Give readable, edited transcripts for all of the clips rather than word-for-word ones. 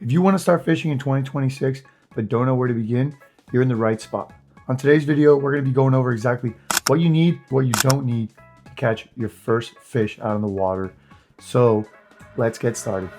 If you want to start fishing in 2026 but don't know where to begin, you're in the right spot. On today's video, we're going to be going over exactly what you need, what you don't need to catch your first fish out of the water. So let's get started.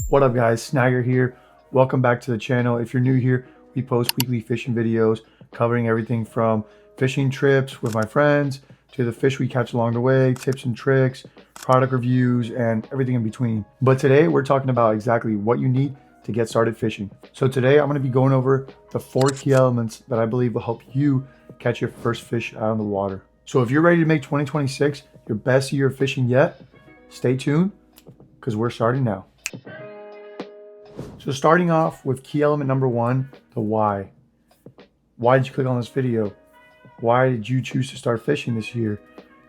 What up guys, Snagger here. Welcome back to the channel. If you're new here, we post weekly fishing videos covering everything from fishing trips with my friends to the fish we catch along the way, tips and tricks, product reviews, and everything in between. But today we're talking about exactly what you need to get started fishing. So today I'm going to be going over the 4 key elements that I believe will help you catch your first fish out of the water. So if you're ready to make 2026 your best year of fishing yet, stay tuned because we're starting now. So starting off with key element number 1, the why. Why did you click on this video? Why did you choose to start fishing this year?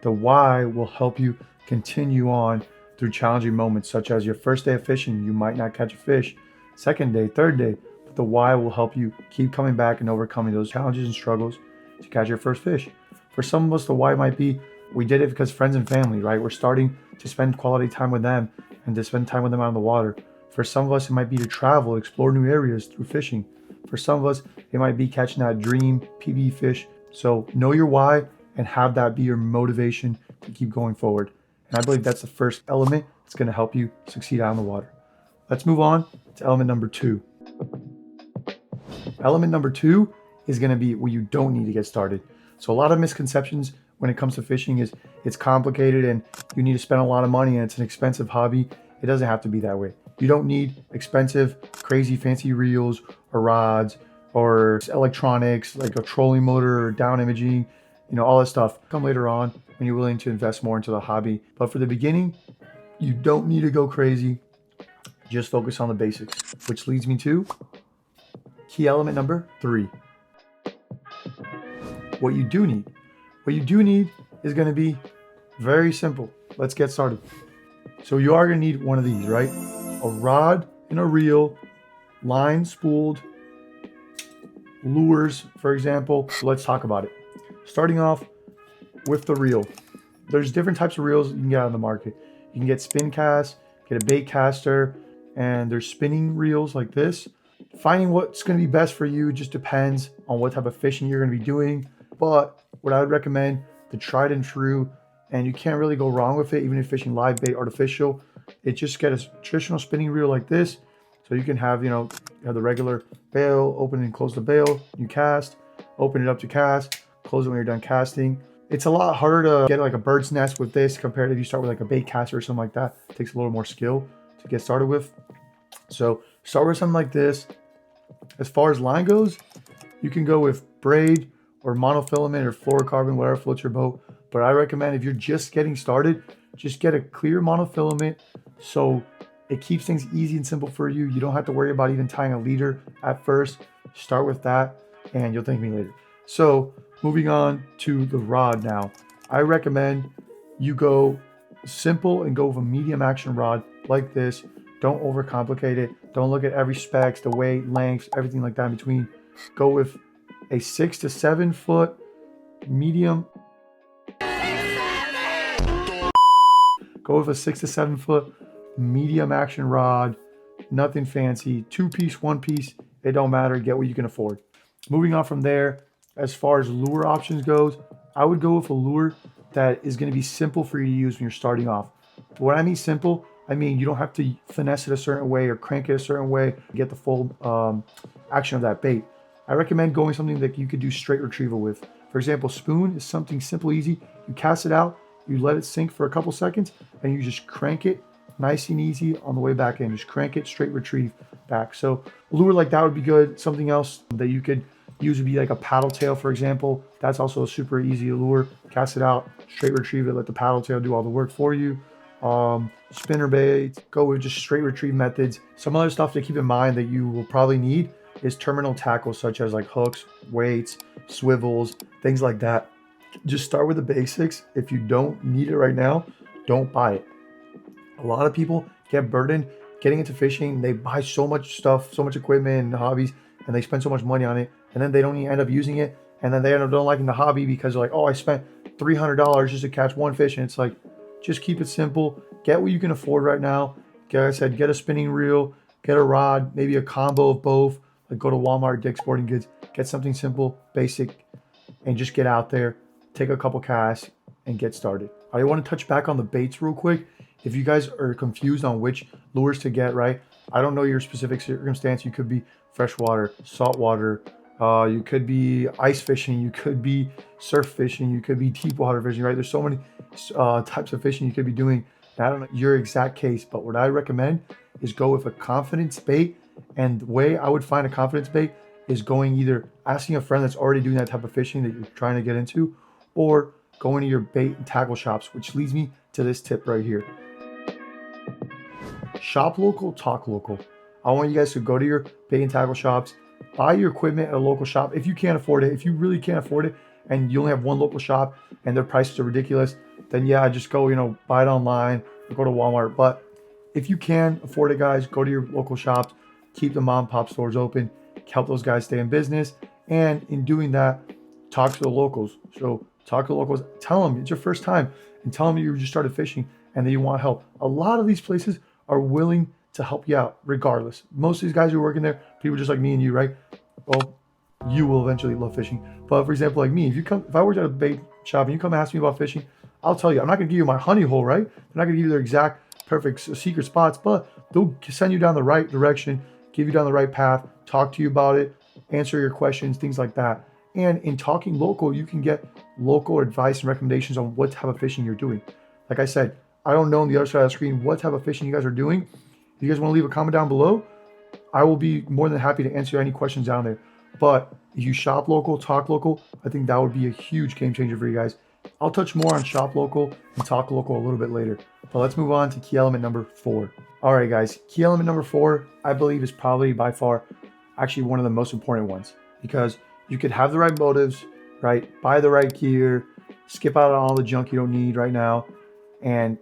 The why will help you continue on through challenging moments, such as your first day of fishing, you might not catch a fish, second day, third day, but the why will help you keep coming back and overcoming those challenges and struggles to catch your first fish. For some of us, the why might be, we did it because friends and family, right? We're starting to spend quality time with them and to spend time with them out on the water. For some of us, it might be to travel, explore new areas through fishing. For some of us, it might be catching that dream PB fish. So know your why and have that be your motivation to keep going forward. And I believe that's the first element that's going to help you succeed out on the water. Let's move on to element number 2. Element number 2 is going to be what you don't need to get started. So a lot of misconceptions when it comes to fishing is it's complicated and you need to spend a lot of money and it's an expensive hobby. It doesn't have to be that way. You don't need expensive, crazy, fancy reels or rods or electronics like a trolling motor or down imaging, all that stuff. Come later on when you're willing to invest more into the hobby. But for the beginning, you don't need to go crazy. Just focus on the basics, which leads me to key element number 3. What you do need. What you do need is going to be very simple. Let's get started. So you are going to need one of these, right? A rod and a reel, line spooled, lures, for example. So let's talk about it. Starting off with the reel. There's different types of reels you can get on the market. You can get spin casts, get a bait caster, and there's spinning reels like this. Finding what's going to be best for you just depends on what type of fishing you're going to be doing. But what I would recommend, the tried and true, and you can't really go wrong with it, even if fishing live bait artificial, it's just get a traditional spinning reel like this. So you can have, you have the regular bail, open and close the bail, you cast, open it up to cast, close it when you're done casting. It's a lot harder to get like a bird's nest with this compared to if you start with like a bait caster or something like that. It takes a little more skill to get started with. So start with something like this. As far as line goes, you can go with braid or monofilament or fluorocarbon, whatever floats your boat. But I recommend if you're just getting started, just get a clear monofilament so it keeps things easy and simple for you. You don't have to worry about even tying a leader at first. Start with that and you'll thank me later. So moving on to the rod now. I recommend you go simple and go with a medium action rod like this. Don't overcomplicate it. Don't look at every specs, the weight, length, everything like that in between. Go with a 6 to 7 foot medium. Go with a 6 to 7 foot medium action rod. Nothing fancy. 2-piece, 1-piece. It don't matter. Get what you can afford. Moving on from there, as far as lure options goes, I would go with a lure that is going to be simple for you to use when you're starting off. When I mean simple, I mean you don't have to finesse it a certain way or crank it a certain way to get the full action of that bait. I recommend going something that you could do straight retrieval with. For example, spoon is something simple, easy. You cast it out, you let it sink for a couple seconds, and you just crank it nice and easy on the way back in. Just crank it, straight retrieve back. So a lure like that would be good. Something else that you could use would be like a paddle tail, for example. That's also a super easy lure. Cast it out, straight retrieve it, let the paddle tail do all the work for you. Spinner baits, go with just straight retrieve methods. Some other stuff to keep in mind that you will probably need is terminal tackles such as like hooks, weights, swivels, things like that. Just start with the basics. If you don't need it right now, don't buy it. A lot of people get burdened getting into fishing. They buy so much stuff, so much equipment and hobbies, and they spend so much money on it, and then they don't even end up using it, and then they end up don't liking the hobby because they're like, oh, I spent $300 just to catch one fish. And it's like, just keep it simple. Get what you can afford right now. Like I said, get a spinning reel, get a rod, maybe a combo of both. Like go to Walmart, Dick's Sporting Goods, get something simple, basic, and just get out there, take a couple casts, and get started. I want to touch back on the baits real quick. If you guys are confused on which lures to get, right? I don't know your specific circumstance. You could be freshwater, saltwater, you could be ice fishing, you could be surf fishing, you could be deep water fishing, right? There's so many types of fishing you could be doing. I don't know your exact case, but what I recommend is go with a confidence bait. And the way I would find a confidence bait is going either asking a friend that's already doing that type of fishing that you're trying to get into, or going to your bait and tackle shops, which leads me to this tip right here. Shop local, talk local. I want you guys to go to your bait and tackle shops, buy your equipment at a local shop if you can't afford it. If you really can't afford it and you only have one local shop and their prices are ridiculous, then yeah, just go, buy it online or go to Walmart. But if you can afford it, guys, go to your local shops, keep the mom and pop stores open, help those guys stay in business. And in doing that, talk to the locals. So talk to the locals, tell them it's your first time and tell them you just started fishing and that you want help. A lot of these places are willing to help you out regardless. Most of these guys who are working there, people just like me and you, right? Well, you will eventually love fishing. But for example, like me, if I worked at a bait shop and you come ask me about fishing, I'll tell you, I'm not gonna give you my honey hole, right? They're not gonna give you their exact perfect secret spots, but they'll send you down the right direction, give you down the right path, talk to you about it, answer your questions, things like that. And in talking local, you can get local advice and recommendations on what type of fishing you're doing. Like I said, I don't know on the other side of the screen what type of fishing you guys are doing. If you guys want to leave a comment down below, I will be more than happy to answer any questions down there. But if you shop local, talk local, I think that would be a huge game changer for you guys. I'll touch more on shop local and talk local a little bit later. But let's move on to key element number 4. All right, guys, key element number 4, I believe is probably by far actually one of the most important ones, because you could have the right motives, right? Buy the right gear, skip out on all the junk you don't need right now. And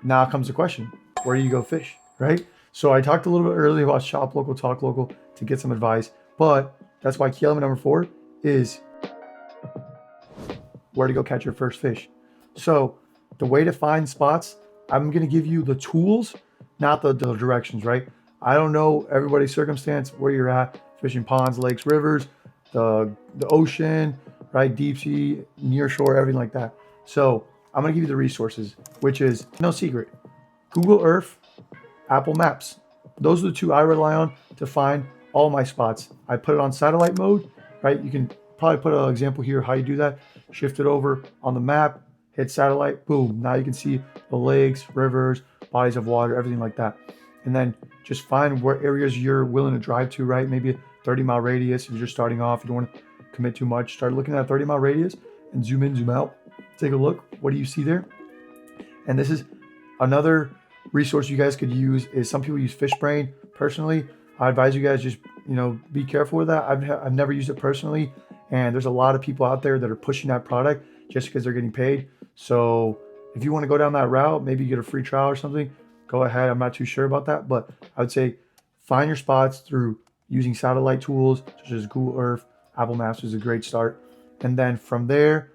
now comes the question, where do you go fish, right? So I talked a little bit earlier about shop local, talk local to get some advice, but that's why key element number 4 is where to go catch your first fish. So the way to find spots, I'm going to give you the tools, not the directions, right? I don't know everybody's circumstance, where you're at, fishing ponds, lakes, rivers, the ocean, right? Deep sea, near shore, everything like that. So I'm going to give you the resources, which is no secret. Google Earth, Apple Maps. Those are the two I rely on to find all my spots. I put it on satellite mode, right? You can probably put an example here how you do that. Shift it over on the map, hit satellite, boom. Now you can see the lakes, rivers, bodies of water, everything like that. And then just find where areas you're willing to drive to, right? Maybe a 30-mile radius if you're just starting off. You don't want to commit too much. Start looking at a 30-mile radius and zoom in, zoom out. Take a look. What do you see there? And this is another resource you guys could use. Is some people use FishBrain. Personally, I advise you guys just be careful with that. I've never used it personally, and there's a lot of people out there that are pushing that product just because they're getting paid. So if you want to go down that route, maybe you get a free trial or something, go ahead. I'm not too sure about that, but I would say find your spots through using satellite tools such as Google Earth. Apple Maps is a great start, and then from there,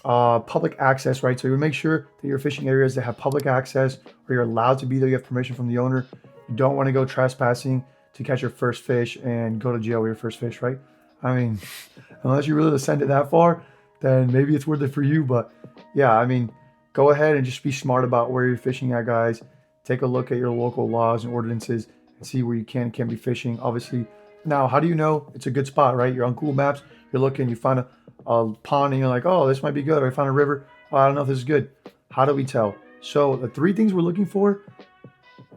public access, right? So you make sure that you're fishing areas that have public access, or you're allowed to be there. You have permission from the owner. You don't want to go trespassing to catch your first fish and go to jail with your first fish, right? I mean, unless you really send it that far, then maybe it's worth it for you. But yeah, I mean, go ahead and just be smart about where you're fishing at, guys. Take a look at your local laws and ordinances and see where you can and can't be fishing. Obviously, now, how do you know it's a good spot, right? You're on Google Maps, you're looking, you find a pond and you're like, oh, this might be good. Or I found a river. Oh, I don't know if this is good. How do we tell? So the 3 things we're looking for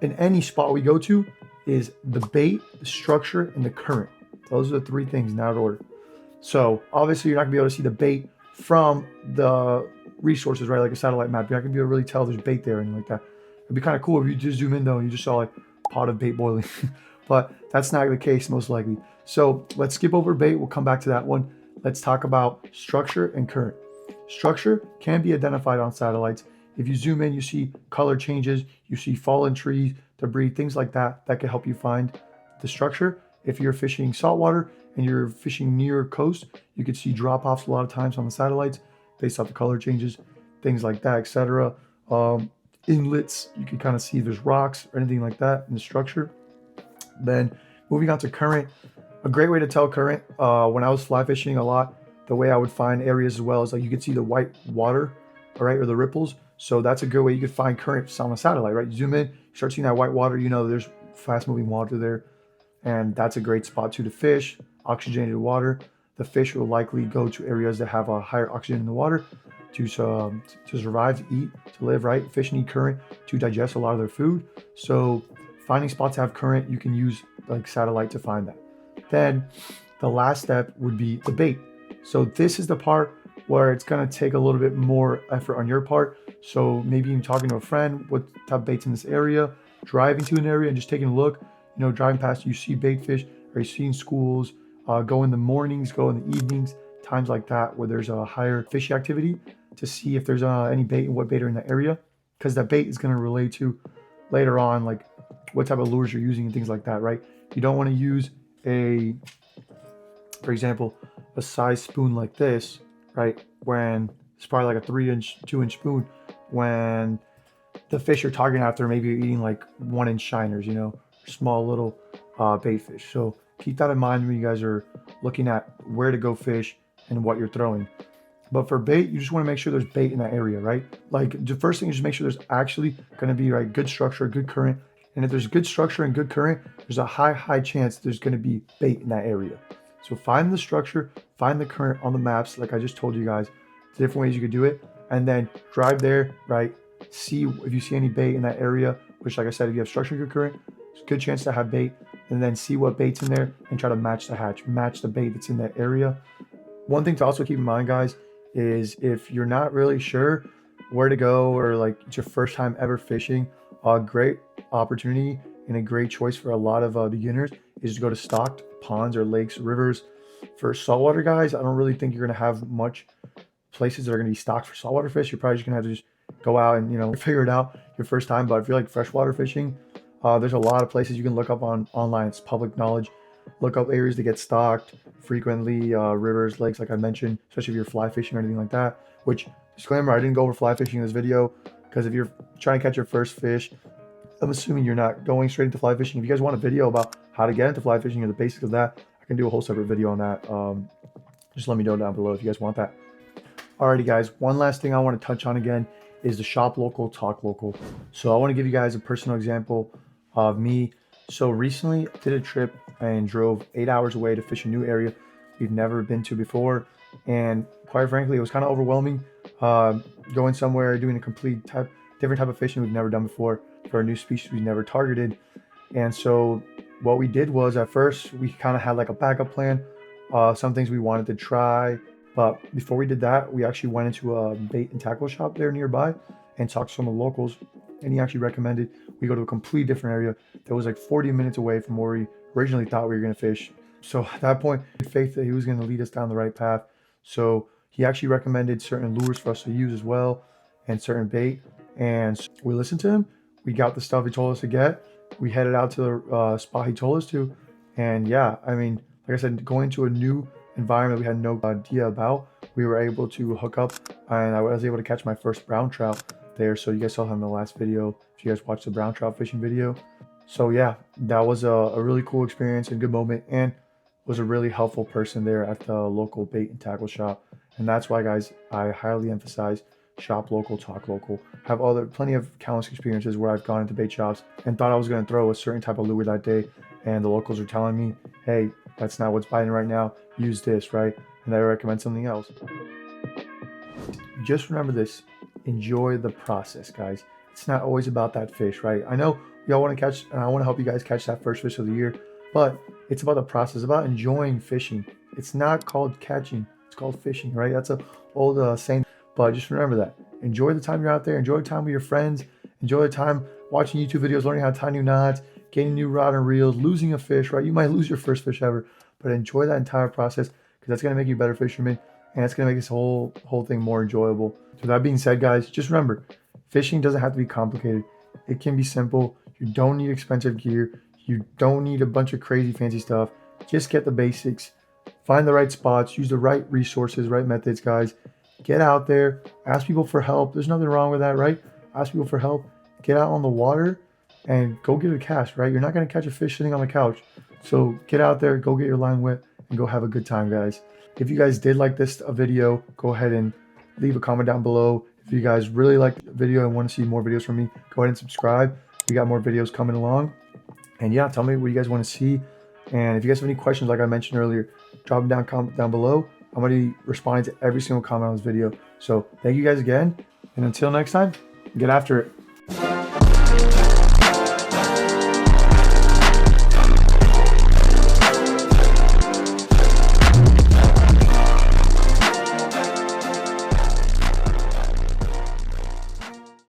in any spot we go to is the bait, the structure, and the current. Those are the 3 things in that order. So obviously you're not gonna be able to see the bait from the resources, right? Like a satellite map. You're not gonna be able to really tell there's bait there or anything like that. It'd be kind of cool if you just zoom in though and you just saw like a pot of bait boiling. But that's not the case most likely. So let's skip over bait. We'll come back to that one. Let's talk about structure and current. Structure can be identified on satellites. If you zoom in, you see color changes, you see fallen trees, debris, things like that, that can help you find the structure. If you're fishing saltwater and you're fishing near coast, you could see drop-offs a lot of times on the satellites based off the color changes, things like that, etc. Inlets, you can kind of see there's rocks or anything like that in the structure. Then moving on to current, a great way to tell current, when I was fly fishing a lot, the way I would find areas as well is like you could see the white water, all right, or the ripples. So that's a good way you could find currents on a satellite, right? You zoom in, you start seeing that white water, you know there's fast moving water there. And that's a great spot too to fish. Oxygenated water. The fish will likely go to areas that have a higher oxygen in the water to survive, to eat, to live, right? Fish need current to digest a lot of their food. So finding spots that have current, you can use like satellite to find that. Then the last step would be the bait. So this is the part where it's gonna take a little bit more effort on your part. So maybe even talking to a friend, what type of bait's in this area, driving to an area and just taking a look, you know, driving past, you see bait fish, or you see in schools, go in the mornings, go in the evenings, times like that where there's a higher fishing activity to see if there's any bait and what bait are in the area. Because that bait is gonna relate to later on, like what type of lures you're using and things like that, right? You don't wanna use for example, a size spoon like this, right? When it's probably like a 3-inch, 2-inch spoon, when the fish you're targeting after, maybe you're eating like 1-inch shiners, you know, small little bait fish. So keep that in mind when you guys are looking at where to go fish and what you're throwing. But for bait, you just want to make sure there's bait in that area, right? Like the first thing is just make sure there's actually going to be right good structure, good current. And if there's good structure and good current, there's a high chance there's going to be bait in that area. So find the structure, find the current on the maps, like I just told you guys, different ways you could do it, and then drive there, right? See if you see any bait in that area, which like I said, if you have structure and good current, there's a good chance to have bait, and then see what bait's in there and try to match the hatch, match the bait that's in that area. One thing to also keep in mind, guys, is if you're not really sure where to go or like it's your first time ever fishing, a great opportunity and a great choice for a lot of beginners is to go to stocked ponds or lakes, rivers. For saltwater guys, I don't really think you're going to have much places that are going to be stocked for saltwater fish. You're probably just going to have to just go out and, you know, figure it out your first time. But if you're like freshwater fishing, there's a lot of places you can look up online. It's public knowledge. Look up areas that get stocked frequently, rivers, lakes, like I mentioned, especially if you're fly fishing or anything like that. Which, disclaimer, I didn't go over fly fishing in this video because if you're trying to catch your first fish, I'm assuming you're not going straight into fly fishing. If you guys want a video about how to get into fly fishing or the basics of that, I can do a whole separate video on that. Just let me know down below if you guys want that. Alrighty guys, one last thing I want to touch on again is the shop local, talk local. So I want to give you guys a personal example of me. So recently I did a trip and drove 8 hours away to fish a new area we've never been to before. And quite frankly, it was kind of overwhelming going somewhere, doing a different type of fishing we've never done before for a new species we've never targeted. And so what we did was at first we kind of had like a backup plan, some things we wanted to try. But before we did that, we actually went into a bait and tackle shop there nearby and talked to some of the locals. And he actually recommended we go to a completely different area that was like 40 minutes away from where we originally thought we were going to fish. So at that point, we had faith that he was going to lead us down the right path. So he actually recommended certain lures for us to use as well and certain bait. And so we listened to him. We got the stuff he told us to get. We headed out to the spot he told us to. And yeah, I mean, like I said, going to a new environment we had no idea about, we were able to hook up and I was able to catch my first brown trout there. So you guys saw him in the last video if you guys watched the brown trout fishing video. So yeah, that was a really cool experience and good moment, and was a really helpful person there at the local bait and tackle shop. And that's why, guys, I highly emphasize shop local, talk local. Have plenty of countless experiences where I've gone into bait shops and thought I was going to throw a certain type of lure that day, and the locals are telling me, hey, that's not what's biting right now, use this, right? And I recommend something else. Just remember this, enjoy the process, guys. It's not always about that fish, right? I know y'all want to catch, and I want to help you guys catch that first fish of the year, but it's about the process, about enjoying fishing. It's not called catching, it's called fishing, right? That's an old saying, but just remember that. Enjoy the time you're out there, enjoy the time with your friends, enjoy the time watching YouTube videos, learning how to tie new knots, getting new rod and reels, losing a fish, right? You might lose your first fish ever, but enjoy that entire process because that's going to make you a better fisherman, and it's going to make this whole thing more enjoyable. So that being said, guys, just remember, fishing doesn't have to be complicated. It can be simple. You don't need expensive gear. You don't need a bunch of crazy fancy stuff. Just get the basics, find the right spots, use the right resources, right methods, guys. Get out there, ask people for help. There's nothing wrong with that, right? Ask people for help. Get out on the water and go get a cast, right? You're not going to catch a fish sitting on the couch. So get out there, go get your line wet, and go have a good time, guys. If you guys did like this video, go ahead and leave a comment down below. If you guys really like the video and want to see more videos from me, go ahead and subscribe. We got more videos coming along. And yeah, tell me what you guys want to see. And if you guys have any questions, like I mentioned earlier, drop them down below. I'm going to be responding to every single comment on this video. So thank you guys again. And until next time, get after it.